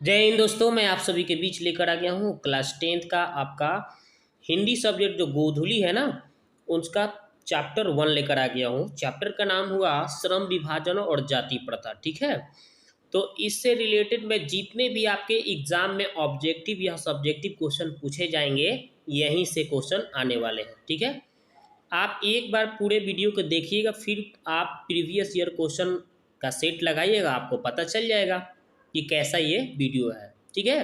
जय हिंद दोस्तों, मैं आप सभी के बीच लेकर आ गया हूँ क्लास 10th का आपका हिंदी सब्जेक्ट जो गोधुली है ना, उसका चैप्टर 1 लेकर आ गया हूँ। चैप्टर का नाम हुआ श्रम विभाजन और जाति प्रथा। ठीक है, तो इससे रिलेटेड में जितने भी आपके एग्जाम में ऑब्जेक्टिव या सब्जेक्टिव क्वेश्चन पूछे जाएंगे, यहीं से क्वेश्चन आने वाले हैं। ठीक है, आप एक बार पूरे वीडियो को देखिएगा, फिर आप प्रीवियस ईयर क्वेश्चन का सेट लगाइएगा, आपको पता चल जाएगा कि कैसा ये वीडियो है। ठीक है,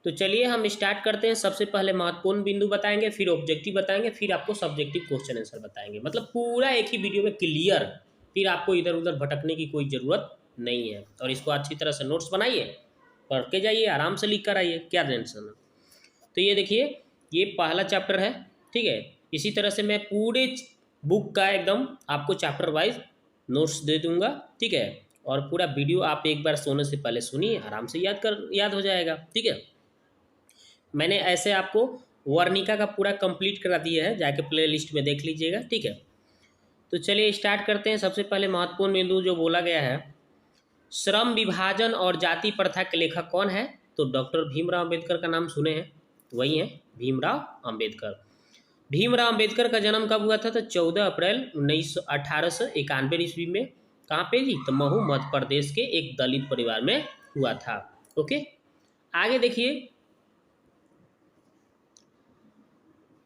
तो चलिए हम स्टार्ट करते हैं। सबसे पहले महत्वपूर्ण बिंदु बताएंगे, फिर ऑब्जेक्टिव बताएंगे, फिर आपको सब्जेक्टिव क्वेश्चन आंसर बताएंगे। मतलब पूरा एक ही वीडियो में क्लियर, फिर आपको इधर उधर भटकने की कोई ज़रूरत नहीं है। और इसको अच्छी तरह से नोट्स बनाइए, पढ़ के जाइए, आराम से लिख कर आइए, क्या टेंशन है। तो ये देखिए, ये पहला चैप्टर है। ठीक है, इसी तरह से मैं पूरे बुक का एकदम आपको चैप्टर वाइज नोट्स दे दूंगा। ठीक है, और पूरा वीडियो आप एक बार सोने से पहले सुनिए, आराम से याद हो जाएगा। ठीक है, मैंने ऐसे आपको वर्णिका का पूरा कंप्लीट करा दिया है, जाके प्ले लिस्ट में देख लीजिएगा। ठीक है, तो चलिए स्टार्ट करते हैं। सबसे पहले महत्वपूर्ण बिंदु जो बोला गया है, श्रम विभाजन और जाति प्रथा के लेखक कौन है? तो डॉक्टर भीमराव अम्बेडकर का नाम सुने हैं, वही हैं भीमराव अम्बेडकर। भीमराव अम्बेडकर का जन्म कब हुआ था? तो 14 अप्रैल 1891 ईस्वी में। कहाँ पे जी? तो महू मध्य प्रदेश के एक दलित परिवार में हुआ था। ओके, आगे देखिए,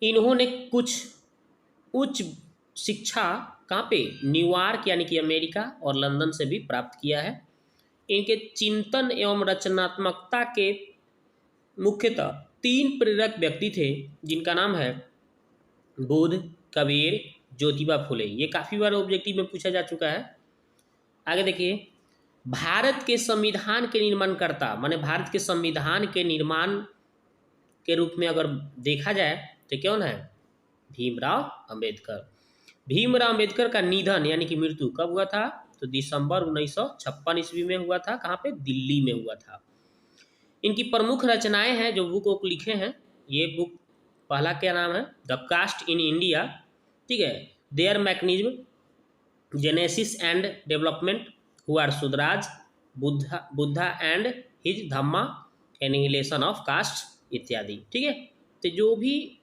इन्होंने कुछ उच्च शिक्षा कहाँ पे? न्यूयॉर्क यानी कि अमेरिका और लंदन से भी प्राप्त किया है। इनके चिंतन एवं रचनात्मकता के मुख्यतः 3 प्रेरक व्यक्ति थे, जिनका नाम है बुद्ध, कबीर, ज्योतिबा फुले। ये काफ़ी बार ऑब्जेक्टिव में पूछा जा चुका है। आगे देखिए, भारत के संविधान के निर्माणकर्ता, माने भारत के संविधान के निर्माण के रूप में अगर देखा जाए तो कौन है? भीमराव अम्बेडकर। भीमराव अम्बेडकर का निधन यानी कि मृत्यु कब हुआ था? तो दिसंबर 1956 ईस्वी में हुआ था। कहाँ पे? दिल्ली में हुआ था। इनकी प्रमुख रचनाएं हैं जो बुक को लिखे हैं। ये बुक पहला क्या नाम है? The caste in India. ठीक है, their mechanism, genesis and development, who are Shudras, Buddha and his Dhamma, annihilation of caste इत्यादि। ठीक है, तो जो भी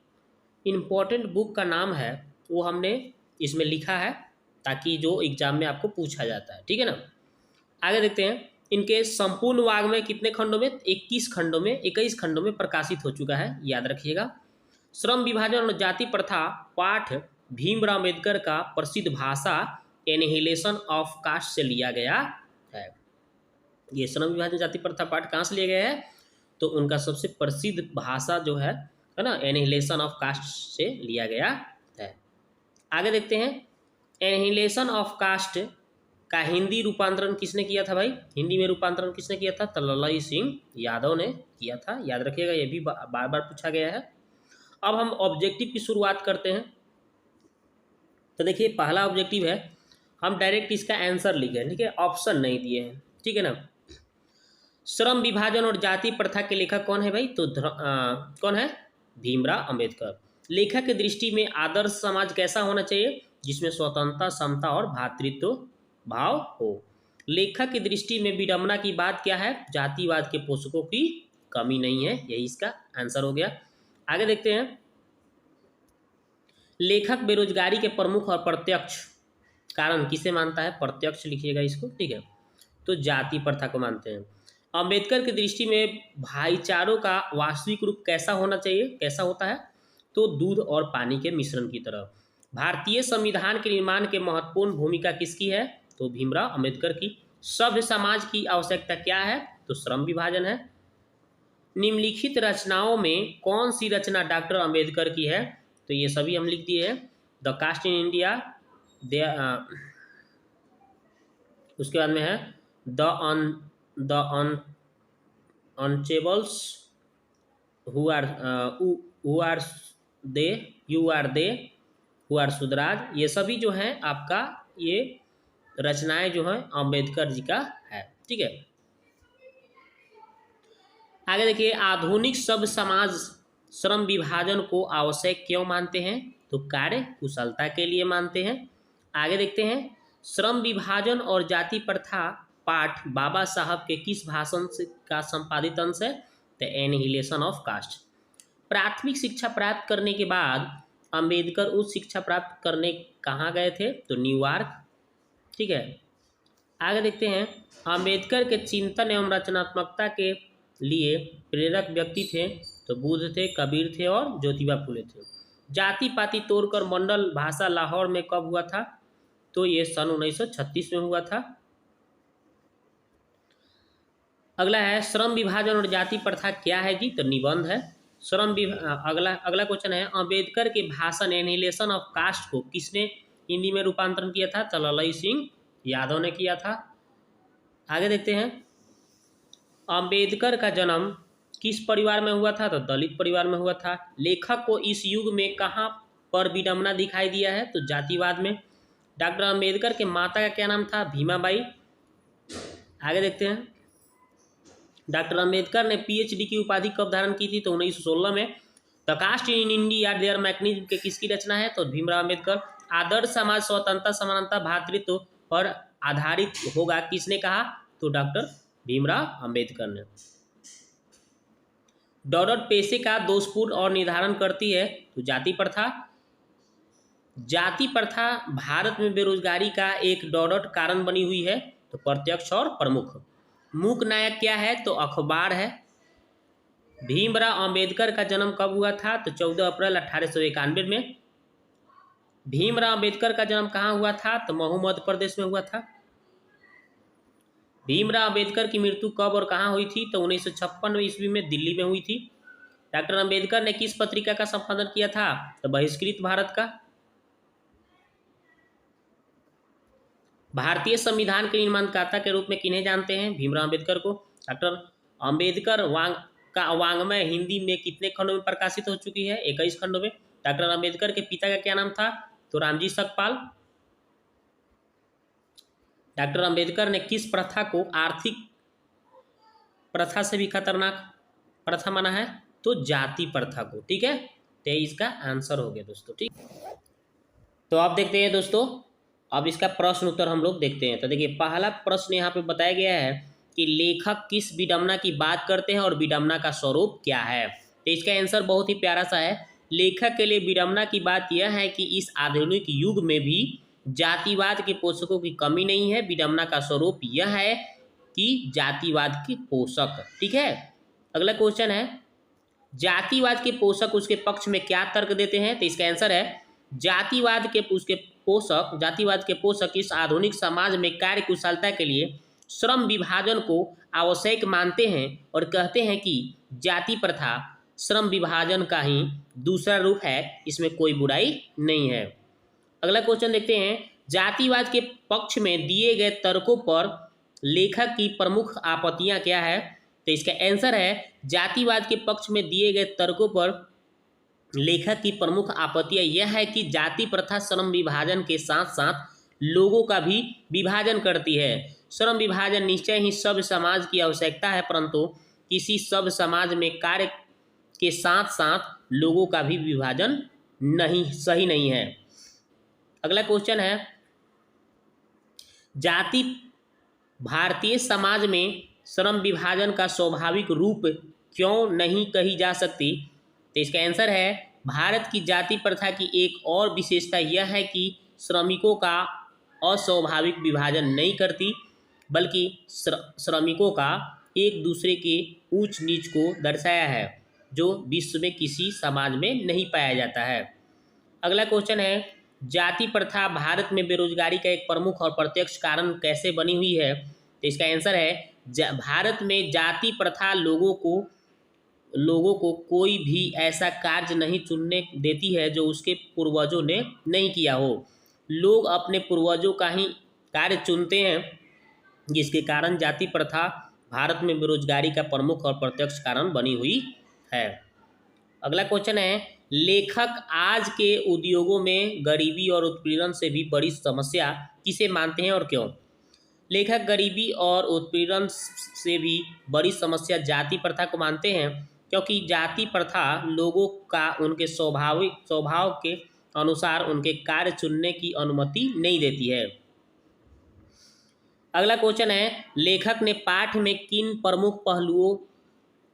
इम्पोर्टेंट बुक का नाम है वो हमने इसमें लिखा है, ताकि जो एग्जाम में आपको पूछा जाता है। ठीक है ना, आगे देखते हैं। इनके संपूर्ण वाङ्मय कितने खंडों में? 21 खंडों में प्रकाशित हो चुका है, याद रखिएगा। श्रम विभाजन और जाति प्रथा पाठ भीमराव अम्बेडकर का प्रसिद्ध भाषा एनिहिलेशन ऑफ कास्ट से लिया गया है। ये श्रम विभाजन जाति प्रथा पाठ कहाँ से लिया गया है? तो उनका सबसे प्रसिद्ध भाषा जो है ना, एनिहिलेशन ऑफ कास्ट से लिया गया है। आगे देखते हैं, एनिहिलेशन ऑफ कास्ट का हिंदी रूपांतरण किसने किया था भाई? हिंदी में रूपांतरण किसने किया था? तललाई सिंह यादव ने किया था, याद रखिएगा, ये भी बार बार पूछा गया है। अब हम ऑब्जेक्टिव की शुरुआत करते हैं। तो देखिए, पहला ऑब्जेक्टिव है, हम डायरेक्ट इसका आंसर लिखे। ठीक है, ऑप्शन नहीं दिए हैं। ठीक है ना, श्रम विभाजन और जाति प्रथा के लेखक कौन है भाई? तो कौन है? भीमराव अम्बेडकर। लेखक की दृष्टि में आदर्श समाज कैसा होना चाहिए? जिसमें स्वतंत्रता, समता और भ्रातृत्व भाव हो। लेखक की दृष्टि में विडंबना की बात क्या है? जातिवाद के पोषकों की कमी नहीं है, यही इसका आंसर हो गया। आगे देखते हैं, लेखक बेरोजगारी के प्रमुख और प्रत्यक्ष कारण किसे मानता है? प्रत्यक्ष लिखिएगा इसको। ठीक है, तो जाति प्रथा को मानते हैं। अम्बेडकर की दृष्टि में भाईचारों का वास्तविक रूप कैसा होना चाहिए? कैसा होता है? तो दूध और पानी के मिश्रण की तरह। भारतीय संविधान के निर्माण के महत्वपूर्ण भूमिका किसकी है? तो भीमराव अम्बेडकर की। सभ्य समाज की आवश्यकता क्या है? तो श्रम विभाजन है। निम्नलिखित रचनाओं में कौन सी रचना डॉक्टर अम्बेडकर की है? तो ये सभी हम लिख दिए हैं। द कास्ट इन इंडिया, उसके बाद में है द अनचेबल्स, who are they, you are they, who are सुधराज। ये सभी जो हैं आपका, ये रचनाएं जो हैं अम्बेडकर जी का है। ठीक है, आगे देखिए, आधुनिक सभ्य समाज श्रम विभाजन को आवश्यक क्यों मानते हैं? तो कार्य कुशलता के लिए मानते हैं। आगे देखते हैं, श्रम विभाजन और जाति प्रथा पाठ बाबा साहब के किस भाषण से का संपादित अंश है? The annihilation of caste. प्राथमिक शिक्षा प्राप्त करने के बाद अंबेडकर उच्च शिक्षा प्राप्त करने कहाँ गए थे? तो न्यूयॉर्क। ठीक है, आगे देखते हैं। अंबेडकर के चिंतन एवं रचनात्मकता के लिए प्रेरक व्यक्ति थे तो बुद्ध थे, कबीर थे और ज्योतिबा फुले थे। जाति पाति तोड़कर मंडल भाषा लाहौर में कब हुआ था? तो ये सन 1936 में हुआ था। अगला है श्रम विभाजन और जाति प्रथा क्या है जी? तो निबंध है। अगला क्वेश्चन है अंबेडकर के भाषण एनिहिलेशन ऑफ कास्ट को किसने हिंदी में रूपांतरण किया था? तो ललई सिंह यादव ने किया था। आगे देखते हैं। अंबेडकर का जन्म किस परिवार में हुआ था? तो दलित परिवार में हुआ था। लेखक को इस युग में कहाँ पर विडंबना दिखाई दिया है? तो जातिवाद में। डॉक्टर अंबेडकर के माता का क्या नाम था? भीमाबाई। आगे देखते हैं। डॉक्टर अंबेडकर ने पीएचडी की उपाधि कब धारण की थी? तो 1916 में। The caste in India their mechanism के किसकी रचना है? तो भीमराव अंबेडकर। आदर्श समाज स्वतंत्रता समानता भातृत्व पर आधारित होगा किसने कहा? तो डॉक्टर भीमराव अंबेडकर ने। डॉडट पेशे का दोषपूर्ण और निर्धारण करती है तो जाति प्रथा। जाति प्रथा भारत में बेरोजगारी का एक डॉडट कारण बनी हुई है तो प्रत्यक्ष और प्रमुख। मूक नायक क्या है? तो अखबार है। भीमराव अंबेडकर का जन्म कब हुआ था? तो 14 अप्रैल 1891 में। भीमराव अंबेडकर का जन्म कहाँ हुआ था? तो महू मध्य प्रदेश में हुआ था। भीमराव अंबेडकर की मृत्यु कब और कहाँ हुई थी? तो 1956 ईस्वी में दिल्ली में हुई थी। डॉक्टर अंबेडकर ने किस पत्रिका का संपादन किया था? तो बहिष्कृत भारत का। भारतीय संविधान के निर्माणकर्ता के रूप में किन्हें जानते हैं? भीमराव अंबेडकर को। डॉक्टर अंबेडकर वांग्मय हिंदी में कितने खंडों में प्रकाशित हो चुकी है? 21 खंडों में। डॉक्टर अंबेडकर के पिता का क्या नाम था? तो रामजी सकपाल। डॉक्टर अंबेडकर ने किस प्रथा को आर्थिक प्रथा से भी खतरनाक प्रथा माना है? तो जाति प्रथा को। ठीक है, तो इसका आंसर हो गया दोस्तों। ठीक, तो आप देखते हैं दोस्तों, अब इसका प्रश्न उत्तर हम लोग देखते हैं। तो देखिए पहला प्रश्न यहाँ पे बताया गया है कि लेखक किस विडंबना की बात करते हैं और विडंबना का स्वरूप क्या है? तो इसका आंसर बहुत ही प्यारा सा है। लेखक के लिए विडंबना की बात यह है कि इस आधुनिक युग में भी जातिवाद के पोषकों की कमी नहीं है। विडंबना का स्वरूप यह है कि जातिवाद के पोषक। ठीक है, अगला क्वेश्चन है जातिवाद के पोषक उसके पक्ष में क्या तर्क देते हैं? तो इसका आंसर है जातिवाद के पोषक इस आधुनिक समाज में कार्य कुशलता के लिए श्रम विभाजन को आवश्यक मानते हैं और कहते हैं कि जाति प्रथा श्रम विभाजन का ही दूसरा रूप है, इसमें कोई बुराई नहीं है। अगला क्वेश्चन देखते हैं जातिवाद के पक्ष में दिए गए तर्कों पर लेखक की प्रमुख आपत्तियां क्या है? तो इसका आंसर है जातिवाद के पक्ष में दिए गए तर्कों पर लेखक की प्रमुख आपत्तियां यह है कि जाति प्रथा श्रम विभाजन के साथ साथ लोगों का भी विभाजन करती है। श्रम विभाजन निश्चय ही सभ्य समाज की आवश्यकता है, परंतु किसी सभ्य समाज में कार्य के साथ साथ लोगों का भी विभाजन सही नहीं है। अगला क्वेश्चन है जाति भारतीय समाज में श्रम विभाजन का स्वाभाविक रूप क्यों नहीं कही जा सकती? तो इसका आंसर है भारत की जाति प्रथा की एक और विशेषता यह है कि श्रमिकों का अस्वाभाविक विभाजन नहीं करती, बल्कि श्रमिकों का एक दूसरे के ऊंच नीच को दर्शाया है, जो विश्व में किसी समाज में नहीं पाया जाता है। अगला क्वेश्चन है जाति प्रथा भारत में बेरोजगारी का एक प्रमुख और प्रत्यक्ष कारण कैसे बनी हुई है? तो इसका आंसर है भारत में जाति प्रथा लोगों को कोई भी ऐसा कार्य नहीं चुनने देती है जो उसके पूर्वजों ने नहीं किया हो। लोग अपने पूर्वजों का ही कार्य चुनते हैं, जिसके कारण जाति प्रथा भारत में बेरोजगारी का प्रमुख और प्रत्यक्ष कारण बनी हुई है। अगला क्वेश्चन है लेखक आज के उद्योगों में गरीबी और उत्पीड़न से भी बड़ी समस्या किसे मानते हैं और क्यों? लेखक गरीबी और उत्पीड़न से भी बड़ी समस्या जाति प्रथा को मानते हैं, क्योंकि जाति प्रथा लोगों का उनके स्वभाव के अनुसार उनके कार्य चुनने की अनुमति नहीं देती है। अगला क्वेश्चन है, लेखक ने पाठ में किन प्रमुख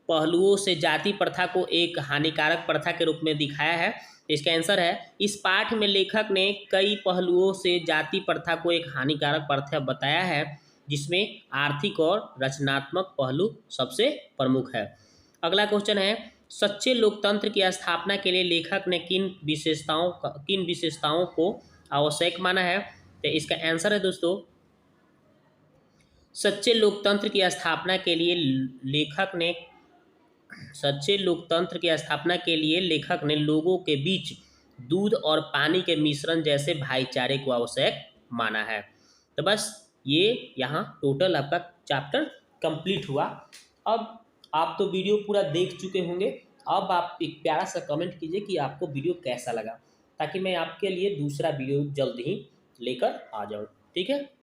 पहलुओं से जाति प्रथा को एक हानिकारक प्रथा के रूप में दिखाया है? इसका आंसर है, इस पाठ में लेखक ने कई पहलुओं से जाति प्रथा को एक हानिकारक प्रथा बताया है, जिसमें आर्थिक और रचनात्मक पहलू सबसे प्रमुख है। अगला क्वेश्चन है, सच्चे लोकतंत्र की स्थापना के लिए लेखक ने किन विशेषताओं को आवश्यक माना है? तो इसका आंसर है दोस्तों, सच्चे लोकतंत्र की स्थापना के लिए लेखक ने लोगों के बीच दूध और पानी के मिश्रण जैसे भाईचारे को आवश्यक माना है। तो बस ये यहाँ टोटल आपका चैप्टर कंप्लीट हुआ। अब आप तो वीडियो पूरा देख चुके होंगे, अब आप एक प्यारा सा कमेंट कीजिए कि आपको वीडियो कैसा लगा, ताकि मैं आपके लिए दूसरा वीडियो जल्द ही लेकर आ जाऊँ। ठीक है।